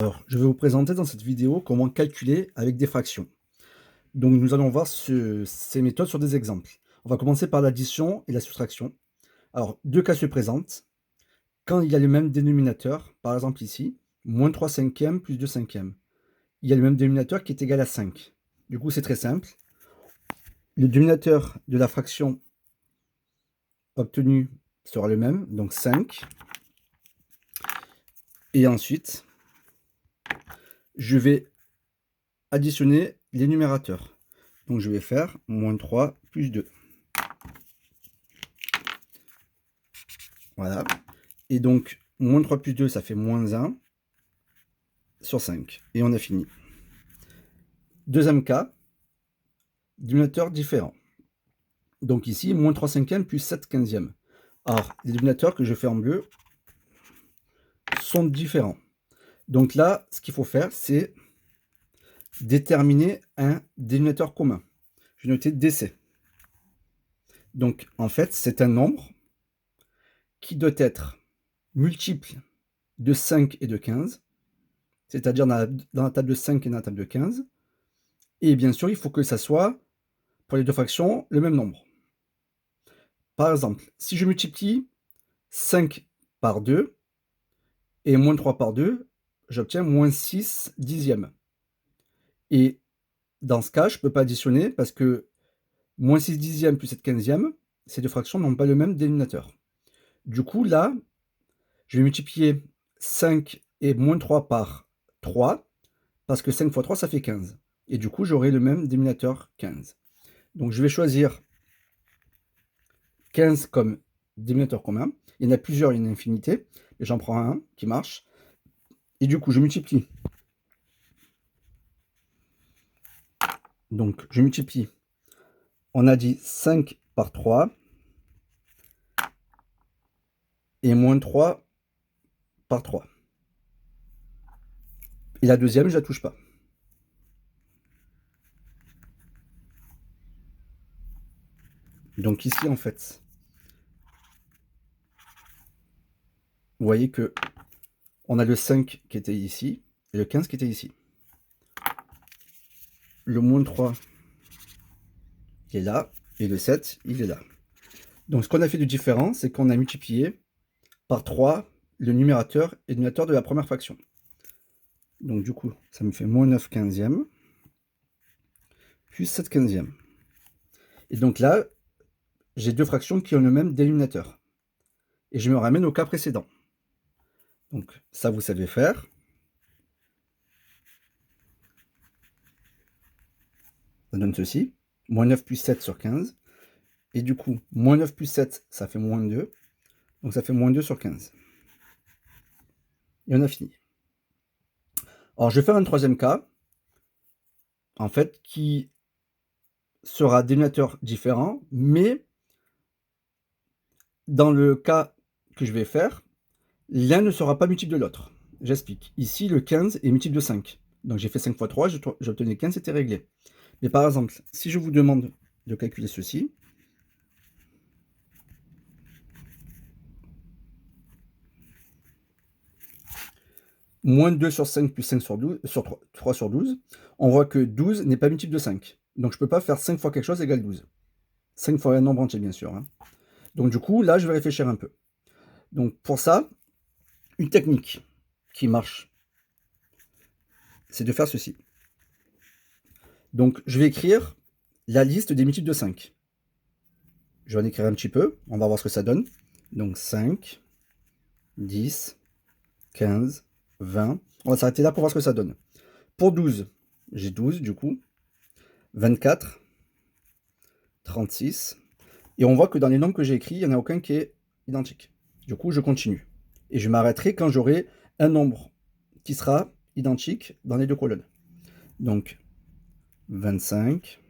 Alors, je vais vous présenter dans cette vidéo comment calculer avec des fractions. Donc, nous allons voir ces méthodes sur des exemples. On va commencer par l'addition et la soustraction. Alors, deux cas se présentent. Quand il y a le même dénominateur, par exemple ici, moins 3 cinquièmes plus 2 cinquièmes, il y a le même dénominateur qui est égal à 5. Du coup, c'est très simple. Le dénominateur de la fraction obtenue sera le même, donc 5. Et ensuite, je vais additionner les numérateurs. Donc, je vais faire moins 3 plus 2. Voilà. Et donc, moins 3 plus 2, ça fait moins 1 sur 5. Et on a fini. Deuxième cas, dénominateur différent. Donc ici, moins 3 cinquièmes plus 7 quinzièmes. Alors, les dénominateurs que je fais en bleu sont différents. Donc là, ce qu'il faut faire, c'est déterminer un dénominateur commun. Je vais noter DC. Donc, en fait, c'est un nombre qui doit être multiple de 5 et de 15, c'est-à-dire dans la table de 5 et dans la table de 15. Et bien sûr, il faut que ça soit, pour les deux fractions, le même nombre. Par exemple, si je multiplie 5 par 2 et moins 3 par 2, j'obtiens moins 6 dixièmes. Et dans ce cas, je ne peux pas additionner parce que moins 6 dixièmes plus 7 quinzièmes, ces deux fractions n'ont pas le même dénominateur. Du coup, là, je vais multiplier 5 et moins 3 par 3, parce que 5 fois 3, ça fait 15. Et du coup, j'aurai le même dénominateur 15. Donc, je vais choisir 15 comme dénominateur commun. Il y en a plusieurs, il y en a une infinité, mais j'en prends un qui marche. Et du coup, je multiplie. Donc, je multiplie. On a dit 5 par 3 et moins 3 par 3. Et la deuxième, je ne la touche pas. Donc ici, en fait, vous voyez que on a le 5 qui était ici et le 15 qui était ici. Le moins 3, il est là, et le 7, il est là. Donc ce qu'on a fait de différent, c'est qu'on a multiplié par 3 le numérateur et le dénominateur de la première fraction. Donc du coup, ça me fait moins 9 quinzièmes plus 7 quinzièmes. Et donc là, j'ai deux fractions qui ont le même dénominateur. Et je me ramène au cas précédent. Donc ça, vous savez faire. Ça donne ceci. Moins 9 plus 7 sur 15. Et du coup, moins 9 plus 7, ça fait moins 2. Donc ça fait moins 2 sur 15. Et on a fini. Alors je vais faire un troisième cas, en fait, qui sera dénominateur différent, mais dans le cas que je vais faire, l'un ne sera pas multiple de l'autre. J'explique. Ici, le 15 est multiple de 5. Donc j'ai fait 5 fois 3, j'obtenais 15, c'était réglé. Mais par exemple, si je vous demande de calculer ceci, moins 2 sur 5 plus 5 sur 12, sur 3 sur 12, on voit que 12 n'est pas multiple de 5. Donc je ne peux pas faire 5 fois quelque chose égale 12. 5 fois un nombre entier, bien sûr. Hein. Donc du coup, là, je vais réfléchir un peu. Donc pour ça, une technique qui marche, c'est de faire ceci. Donc je vais écrire la liste des multiples de 5. Je vais en écrire un petit peu, on va voir ce que ça donne. Donc 5, 10, 15, 20. On va s'arrêter là pour voir ce que ça donne. Pour 12, j'ai 12 du coup. 24, 36. Et on voit que dans les nombres que j'ai écrits, il n'y en a aucun qui est identique. Du coup, je continue. Et je m'arrêterai quand j'aurai un nombre qui sera identique dans les deux colonnes. Donc 25,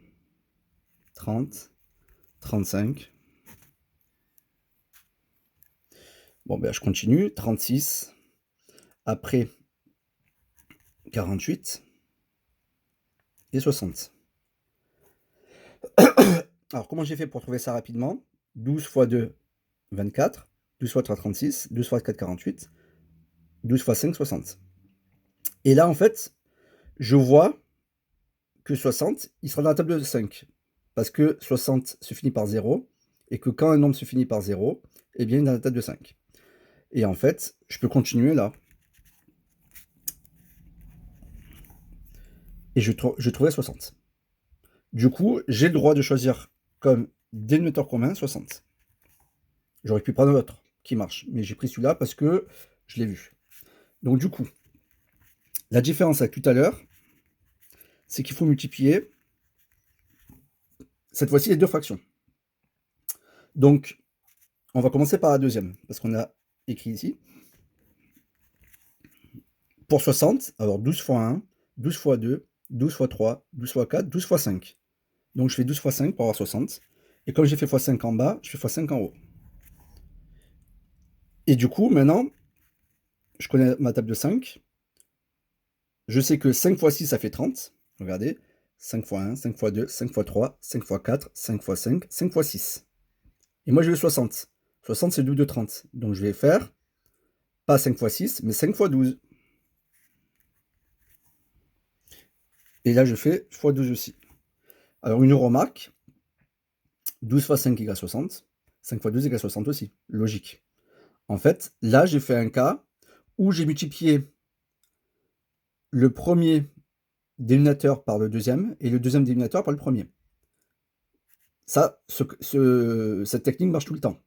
30, 35. Bon, ben, je continue. 36. Après 48 et 60. Alors, comment j'ai fait pour trouver ça rapidement? 12 fois 2, 24. 12 fois 3, 36. 12 fois 4, 48. 12 fois 5, 60. Et là, en fait, je vois que 60, il sera dans la table de 5. Parce que 60 se finit par 0, et que quand un nombre se finit par 0, eh bien, il est dans la table de 5. Et en fait, je peux continuer là. Et je trouvais 60. Du coup, j'ai le droit de choisir comme dénominateur commun 60. J'aurais pu prendre l'autre qui marche, mais j'ai pris celui-là parce que je l'ai vu. Donc du coup, la différence avec tout à l'heure, c'est qu'il faut multiplier, cette fois-ci, les deux fractions. Donc, on va commencer par la deuxième, parce qu'on a écrit ici. Pour 60, alors 12 fois 1, 12 fois 2, 12 fois 3, 12 fois 4, 12 fois 5. Donc je fais 12 fois 5 pour avoir 60. Et comme j'ai fait x 5 en bas, je fais x 5 en haut. Et du coup, maintenant, je connais ma table de 5. Je sais que 5 fois 6, ça fait 30. Regardez. 5 fois 1, 5 fois 2, 5 fois 3, 5 fois 4, 5 fois 5, 5 fois 6. Et moi, je veux 60. 60, c'est le double de 30. Donc je vais faire, pas 5 fois 6, mais 5 fois 12. Et là, je fais x 12 aussi. Alors, une remarque, 12 fois 5 égale 60. 5 fois 2 égale 60 aussi. Logique. En fait, là, j'ai fait un cas où j'ai multiplié le premier dénominateur par le deuxième et le deuxième dénominateur par le premier. Ça, cette technique marche tout le temps.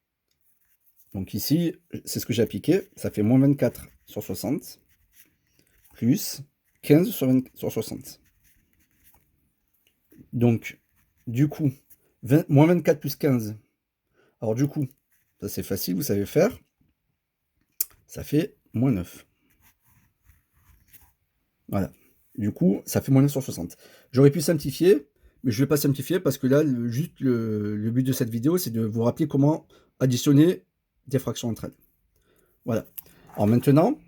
Donc ici, c'est ce que j'ai appliqué. Ça fait moins 24 sur 60 plus 15 sur 60. Donc, du coup, moins 24 plus 15. Alors du coup, ça c'est facile, vous savez faire. Ça fait moins 9. Voilà. Du coup, ça fait moins 9 sur 60. J'aurais pu simplifier, mais je ne vais pas simplifier parce que là, juste le but de cette vidéo, c'est de vous rappeler comment additionner des fractions entre elles. Voilà. Alors maintenant,